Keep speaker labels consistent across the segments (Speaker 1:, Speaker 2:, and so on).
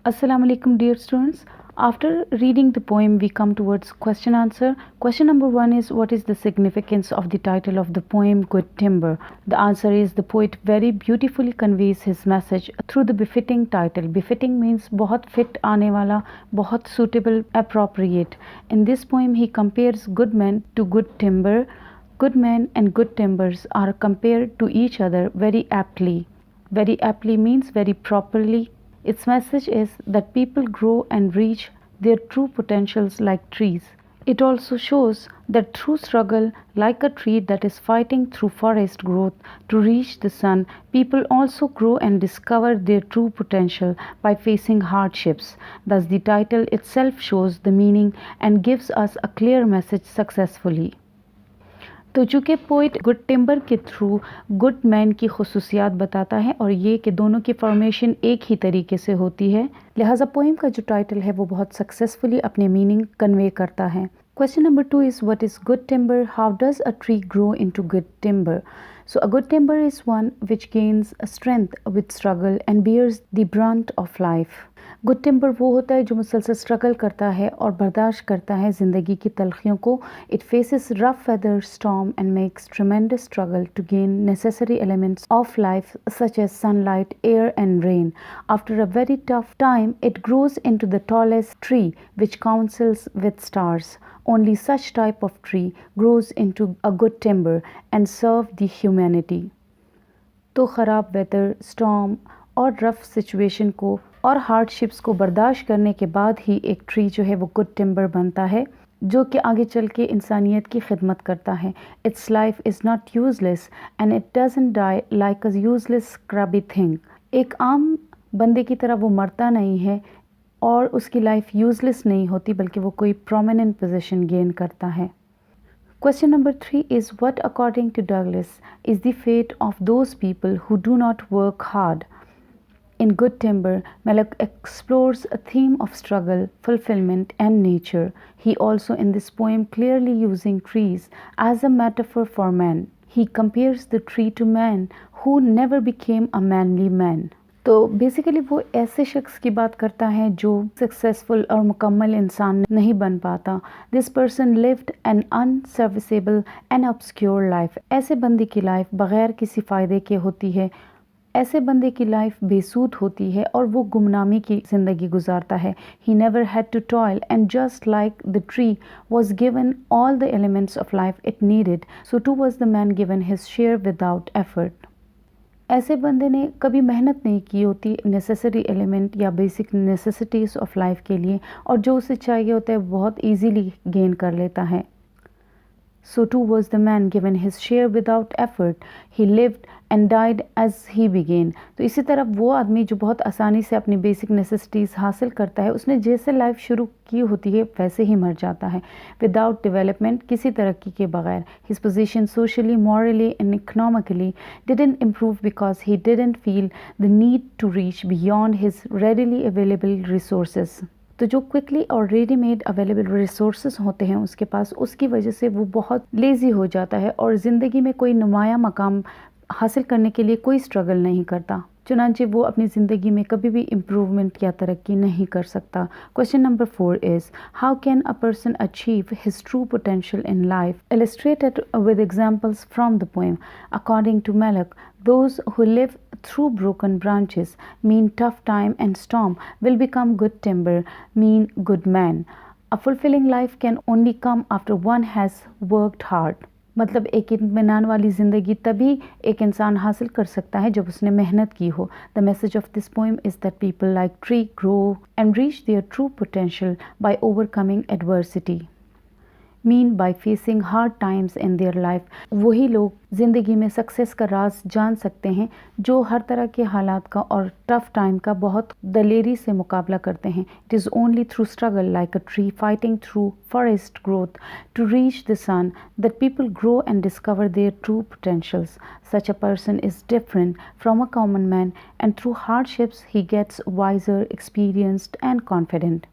Speaker 1: Assalamu alaikum dear students. After reading the poem we come towards question answer. Question number 1 is what is the significance of the title of the poem Good Timber? The answer is the poet very beautifully conveys his message through the befitting title. Befitting means बहुत fit आने वाला, बहुत suitable, appropriate. In this poem he compares good men to good timber. Good men and good timbers are compared to each other very aptly. Very aptly means very properly. Its message is that people grow and reach their true potentials like trees. It also shows that through struggle, like a tree that is fighting through forest growth to reach the sun, people also grow and discover their true potential by facing hardships. Thus, the title itself shows the meaning and gives us a clear message successfully. तो चूँकि poet good timber के through good man की खसूसियात बताता है और ये कि दोनों की फॉर्मेशन एक ही तरीके से होती है, लिहाजा पोइम का जो टाइटल है वो बहुत सक्सेसफुली अपने मीनिंग कन्वे करता है. Question number 2 is what is good timber? How does a tree grow into good timber? So a good timber is one which gains strength with struggle and bears the brunt of life. Good timber वो होता है जो मुसलसल struggle करता है और बर्दाश्त करता है ज़िंदगी की तलखियों को. It faces rough weather storm and makes tremendous struggle to gain necessary elements of life such as sunlight, air and rain. After a very tough time it grows into the tallest tree which counsels with stars. Only such type of tree grows into a good timber and serve the humanity. तो ख़राब weather, storm और rough situation को और hardships को बर्दाश्त करने के बाद ही एक ट्री जो है वो गुड टिम्बर बनता है जो कि आगे चल के इंसानियत की खिदमत करता है. Its life is not useless and it doesn't die like a useless scrubby thing. एक आम बंदे की तरह वो मरता नहीं है और उसकी लाइफ यूजलेस नहीं होती बल्कि वो कोई प्रोमिनेंट पोजीशन गेन करता है. Question number 3 is what according to Douglas is the fate of those people who do not work hard? In Good Timber, Malak explores a theme of struggle, fulfillment and nature. He also in this poem clearly using trees as a metaphor for man. He compares the tree to man who never became a manly man. तो basically वो ऐसे शख्स की बात करता है जो successful और मुकम्मल इंसान नहीं बन पाता. This person lived an unserviceable and obscure life. ऐसे बंदे की लाइफ बग़ैर किसी फ़ायदे के होती है, ऐसे बंदे की लाइफ बेसूद होती है और वो गुमनामी की ज़िंदगी गुजारता है. He never had to toil and just like the tree was given all the elements of life it needed, so too was the man given his share without effort. ऐसे बंदे ने कभी मेहनत नहीं की होती नेसेसरी एलिमेंट या basic necessities of life के लिए और जो उसे चाहिए होता है बहुत इजीली गेन कर लेता है. So too was the man given his share without effort. He lived and died as he began. तो इसी तरह वो आदमी जो बहुत आसानी से अपनी बेसिक नेसेसिटीज़ हासिल करता है उसने जैसे लाइफ शुरू की होती है वैसे ही मर जाता है विदाउट डेवलपमेंट, किसी तरक्की के बगैर. His position socially, morally and economically didn't improve because he didn't feel the need to reach beyond his readily available resources. तो जो क्विकली और रेडीमेड अवेलेबल रिसोर्सेज होते हैं उसके पास, उसकी वजह से वो बहुत लेज़ी हो जाता है और ज़िंदगी में कोई नुमाया मकाम हासिल करने के लिए कोई स्ट्रगल नहीं करता. चुनांचे वो अपनी ज़िंदगी में कभी भी इम्प्रूवमेंट या तरक्की नहीं कर सकता. Question number 4 is how can a person achieve his true potential in life? Illustrated with examples from the poem. According to मैलक, those who live through broken branches mean tough time and storm will become good timber, mean good man. A fulfilling life can only come after one has worked hard. मतलब एक इत्मीनान वाली ज़िंदगी तभी एक इंसान हासिल कर सकता है जब उसने मेहनत की हो. The message of this poem is that people like tree grow and reach their true potential by overcoming adversity. Mean by facing hard times in their life. वही लोग ज़िंदगी में सक्सेस का राज जान सकते हैं जो हर तरह के हालात का और टफ टाइम का बहुत दलेरी से मुकाबला करते हैं. It is only through struggle like a tree fighting through forest growth to reach the sun that people grow and discover their true potentials. Such a person is different from a common man and through hardships he gets wiser, experienced and confident.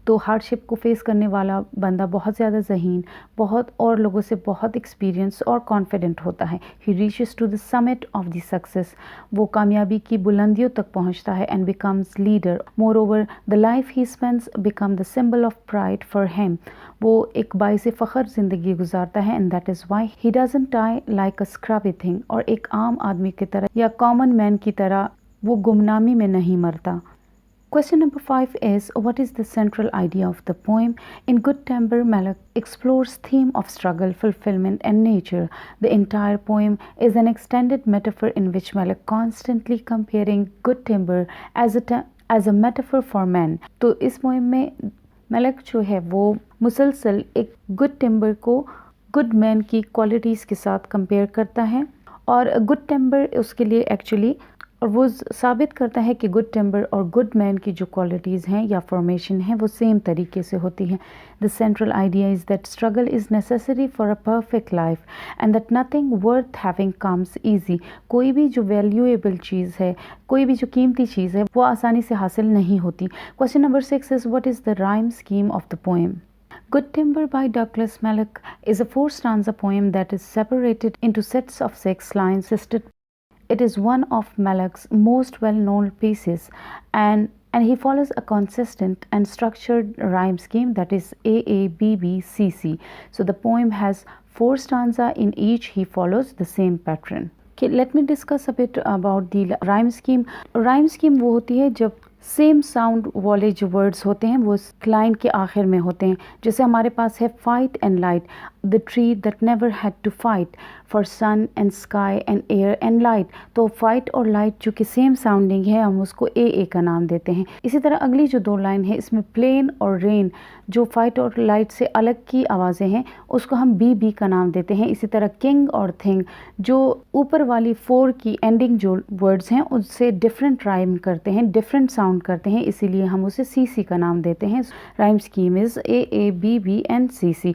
Speaker 1: तो hardship को face करने वाला बंदा बहुत ज़्यादा ज़हीन, बहुत और लोगों से बहुत एक्सपीरियंस और कॉन्फिडेंट होता है। He reaches to the summit of the success, वो कामयाबी की बुलंदियों तक पहुंचता है and becomes leader. More over the life he spends become the symbol of pride for him, वो एक बाइस फ़ख्र ज़िंदगी गुजारता है and that is why he doesn't die like a scrappy thing, और एक आम आदमी की तरह या कॉमन मैन की तरह वो गुमनामी में नहीं मरता। Question number 5 is, what is the central idea of the poem? In Good Timber, Malak explores theme of struggle, fulfillment and nature. The entire poem is an extended metaphor in which Malak constantly comparing good timber as a metaphor for men. तो इस poem में Malak जो है वो मुसलसल एक good timber को good man की qualities के साथ compare करता है, और good timber उसके लिए actually और वो साबित करता है कि गुड टिम्बर और गुड मैन की जो क्वालिटीज़ हैं या फॉर्मेशन है वो सेम तरीके से होती हैं। The central idea is that struggle is necessary for a perfect life and that nothing worth having comes easy. कोई भी जो वैल्यूएबल चीज़ है, कोई भी जो कीमती चीज़ है वो आसानी से हासिल नहीं होती। Question number 6 is, what is the rhyme scheme of the poem? Good Timber by Douglas Mallock is a 4-stanza poem that is separated into sets of 6 lines. It is one of Mallock's most well-known pieces, and he follows a consistent and structured rhyme scheme that is AABBCC. So the poem has 4 stanzas in each. He follows the same pattern. Okay, let me discuss a bit about the rhyme scheme. Rhyme scheme वो होती है जब same sound वाले जो words होते हैं वो line के आखिर में होते हैं। जैसे हमारे पास है fight and light, the tree that never had to fight for sun and sky and air and light. तो फाइट और लाइट जो कि सेम साउंडिंग है, हम उसको ए का नाम देते हैं। इसी तरह अगली जो 2 लाइन है इसमें प्लेन और रेन, जो फाइट और लाइट से अलग की आवाज़ें हैं, उसको हम बी का नाम देते हैं। इसी तरह किंग और थिंग, जो ऊपर वाली 4 की एंडिंग जो वर्ड्स हैं उससे डिफरेंट राइम करते हैं, डिफरेंट साउंड करते हैं, इसीलिए हम उसे सी का नाम देते हैं। Rhyme scheme is AABB and CC.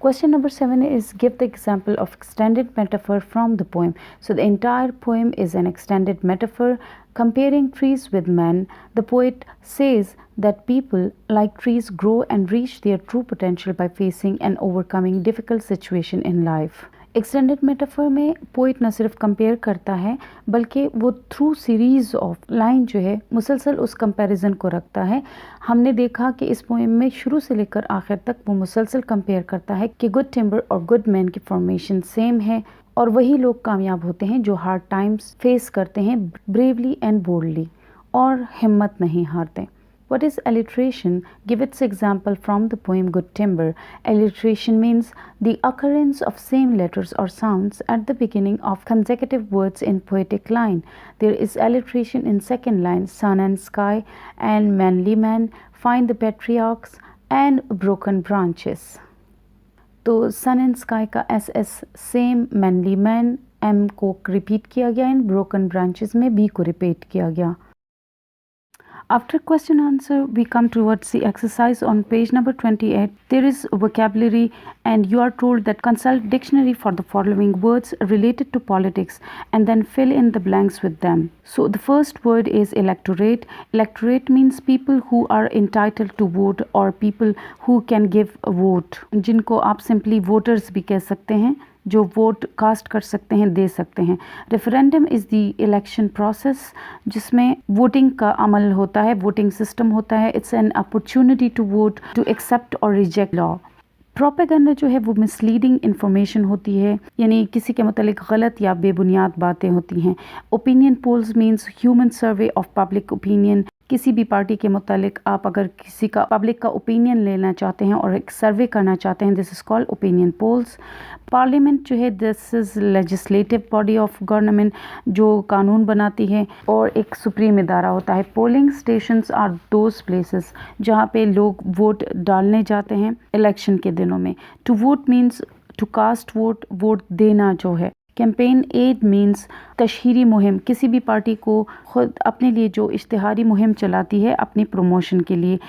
Speaker 1: Question number 7 is, give the example of extended metaphor from the poem. So the entire poem is an extended metaphor comparing trees with men. The poet says that people like trees grow and reach their true potential by facing and overcoming difficult situation in life. Extended metaphor में poet न सिर्फ compare करता है बल्कि वो through series of line जो है मुसलसल उस कंपैरिजन को रखता है। हमने देखा कि इस पोएम में शुरू से लेकर आखिर तक वो मुसलसल कंपेयर करता है कि गुड टिम्बर और गुड मैन की फॉर्मेशन सेम है, और वही लोग कामयाब होते हैं जो हार्ड टाइम्स फेस करते हैं ब्रेवली एंड बोल्डली और हिम्मत नहीं हारते। What is alliteration? Give its example from the poem Good Timber. Alliteration means the occurrence of same letters or sounds at the beginning of consecutive words in poetic line. There is alliteration in second line, sun and sky and manly man, find the patriarchs and broken branches. तो sun and sky का SS same, manly man M को repeat किया गया, इन broken branches में B को repeat किया गया। After question answer, we come towards the exercise on page number 28. There is vocabulary and you are told that consult dictionary for the following words related to politics and then fill in the blanks with them. So the first word is electorate. Electorate means people who are entitled to vote or people who can give a vote, जिनको आप simply voters भी कह सकते हैं, जो vote cast कर सकते हैं, दे सकते हैं। Referendum is the election process, जिसमें वोटिंग का अमल होता है, वोटिंग सिस्टम होता है। It's an opportunity to vote, to accept और रिजेक्ट लॉ। प्रोपेगेंडा जो है वो मिसलीडिंग इन्फॉर्मेशन होती है, यानी किसी के मतलब गलत या बेबुनियाद बातें होती हैं। Opinion polls means human survey of public opinion. किसी भी पार्टी के मुतालिक आप अगर किसी का पब्लिक का ओपिनियन लेना चाहते हैं और एक सर्वे करना चाहते हैं, this is called opinion polls. Parliament जो है this is legislative body of government, जो कानून बनाती है, और एक सुप्रीम इदारा होता है। Polling stations are those places जहाँ पे लोग वोट डालने जाते हैं इलेक्शन के दिनों में। To vote means to cast vote, vote देना जो है। कैंपेन एड मीन्स तशहीरी मुहिम, किसी भी पार्टी को खुद अपने लिए जो इश्तिहारी मुहिम चलाती है अपनी प्रमोशन के लिए।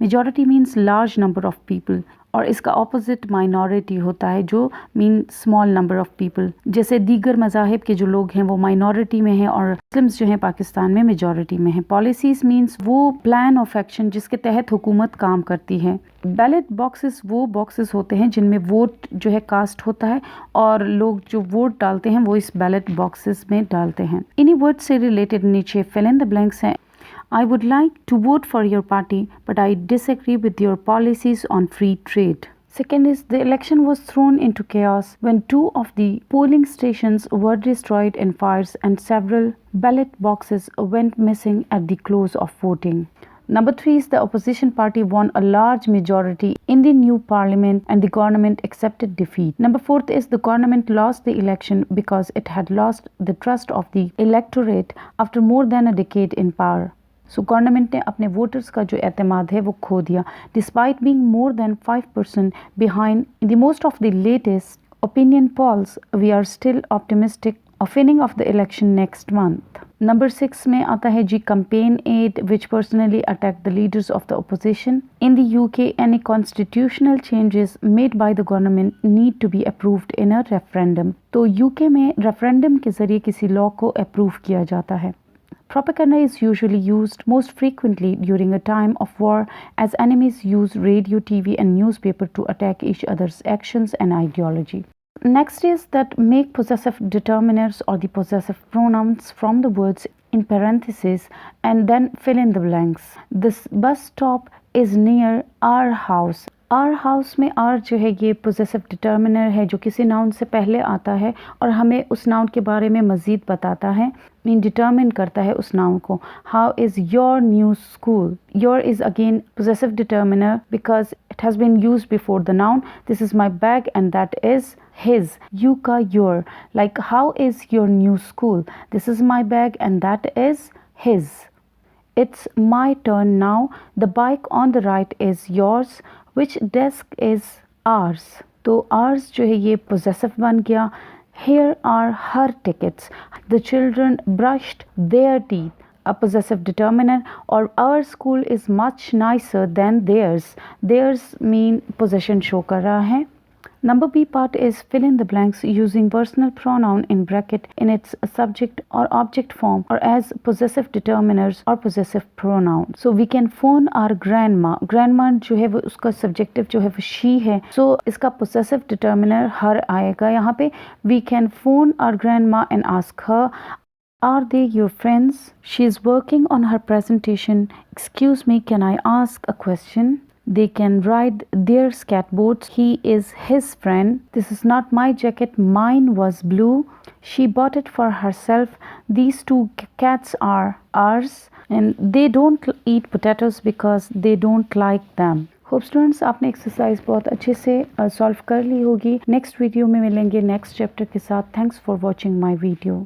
Speaker 1: Majority means large number of people. और इसका ऑपोजिट माइनॉरिटी होता है जो mean small number of people. जैसे दीगर मज़ाहिब के जो लोग हैं वो माइनॉरिटी में हैं और मुस्लिम्स जो हैं पाकिस्तान में मेजॉरिटी में हैं। पॉलिसीज मींस वो प्लान ऑफ एक्शन जिसके तहत हुकूमत काम करती है। बैलेट बॉक्सेस वो बॉक्सेस होते हैं जिनमें वोट जो है कास्ट होता है और लोग जो वोट डालते हैं वो इस बैलेट बॉक्सेस में डालते हैं। इन्हीं वर्ड से रिलेटेड नीचे फिल इन द ब्लैंक्स हैं। I would like to vote for your party, but I disagree with your policies on free trade. Second is the election was thrown into chaos when 2 of the polling stations were destroyed in fires and several ballot boxes went missing at the close of voting. Number 3 is the opposition party won a large majority in the new parliament and the government accepted defeat. Number 4 is the government lost the election because it had lost the trust of the electorate after more than a decade in power. So government ने अपने voters का जो एतमाद है वो खो दिया। Despite being more than 5% behind in the most of the latest opinion polls, we are still optimistic of winning of the election next month. Number 6 में आता है जी campaign ad which personally attack the leaders of the opposition. In the UK any constitutional changes made by the government need to be approved in a referendum. तो UK में referendum के जरिए किसी law को अप्रूव किया जाता है। Propaganda is usually used most frequently during a time of war as enemies use radio, TV and newspaper to attack each other's actions and ideology. Next is that make possessive determiners or the possessive pronouns from the words in parentheses and then fill in the blanks. This bus stop is near our house. Our house में our जो है ये possessive determiner है जो किसी noun से पहले आता है और हमें उस नाउन के बारे में मज़ीद बताता है, मीन डिटर्मिन करता है उस नाउन को। How is your new school? Your is again possessive determiner because it has been used before the noun. This is my bag and that is his. You का your, like how is your new school? This is my bag and that is his. It's my turn now. The bike on the right is yours. Which desk is ours? तो ours जो है ये possessive बन गया। Here are her tickets. The children brushed their teeth. A possessive determiner. और our school is much nicer than theirs. Theirs mean possession show कर रहा है। Number B part is fill in the blanks using personal pronoun in bracket in its subject or object form or as possessive determiners or possessive pronoun. So we can phone our grandma. Grandma जो है वो उसका subjective जो है वो she है. So इसका possessive determiner her आएगा यहाँ पे. We can phone our grandma and ask her, are they your friends? She is working on her presentation. Excuse me, can I ask a question? They can ride their skateboards. He is his friend. This is not my jacket. Mine was blue. She bought it for herself. These 2 cats are ours. And they don't eat potatoes because they don't like them. Hope students आपने exercise बहुत अच्छे से solve कर ली होगी। Next video में मिलेंगे next chapter के साथ। Thanks for watching my video.